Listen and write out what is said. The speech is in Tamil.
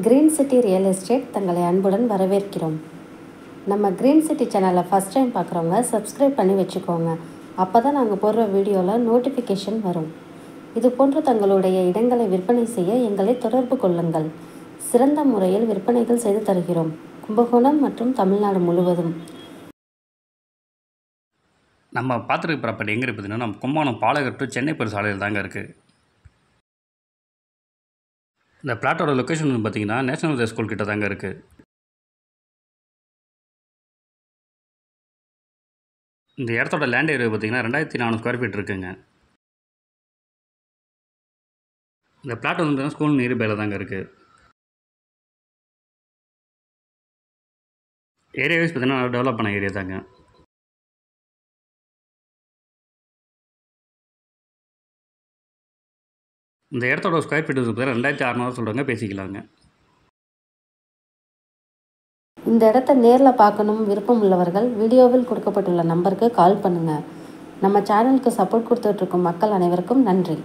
கிரீன் சிட்டி ரியல் எஸ்டேட் தங்களை அன்புடன் வரவேற்கிறோம். நம்ம கிரீன் சிட்டி சேனலை ஃபஸ்ட் டைம் பார்க்குறவங்க சப்ஸ்கிரைப் பண்ணி வச்சுக்கோங்க. அப்போ தான் நாங்கள் போடுற வீடியோவில் நோட்டிஃபிகேஷன் வரும். இது போன்று தங்களுடைய இடங்களை விற்பனை செய்ய எங்களை தொடர்பு கொள்ளுங்கள். சிறந்த முறையில் விற்பனைகள் செய்து தருகிறோம். கும்பகோணம் மற்றும் தமிழ்நாடு முழுவதும். நம்ம பார்த்துருக்க ப்ராப்பர்ட்டி எங்கே இருக்குதுன்னா, நம்ம கும்பகோணம் பாலகர் டு சென்னை போகிற சாலையில் தாங்க இருக்குது. இந்த பிளாட்டோட லொக்கேஷன் வந்து பார்த்திங்கன்னா நேஷனல் ஹை ஸ்கூல் கிட்ட தாங்க இருக்குது. இந்த இடத்தோட லேண்ட் ஏரியா பார்த்திங்கன்னா 2400 ஸ்கொயர் ஃபீட் இருக்குங்க. இந்த பிளாட் வந்து ஸ்கூல் நியர்பைல தாங்க இருக்குது. ஏரியா வைஸ் பார்த்திங்கன்னா டெவலப் பண்ண ஏரியா தாங்க. இந்த இடத்தோட ஸ்கொயர் ஃபீட் பார்த்தீங்கன்னா 2600 சொல்கிறாங்க, பேசிக்கலாங்க. இந்த இடத்த நேரில் பார்க்கணும் விருப்பம் உள்ளவர்கள் வீடியோவில் கொடுக்கப்பட்டுள்ள நம்பருக்கு கால் பண்ணுங்கள். நம்ம சேனலுக்கு சப்போர்ட் கொடுத்துட்ருக்கும் மக்கள் அனைவருக்கும் நன்றி.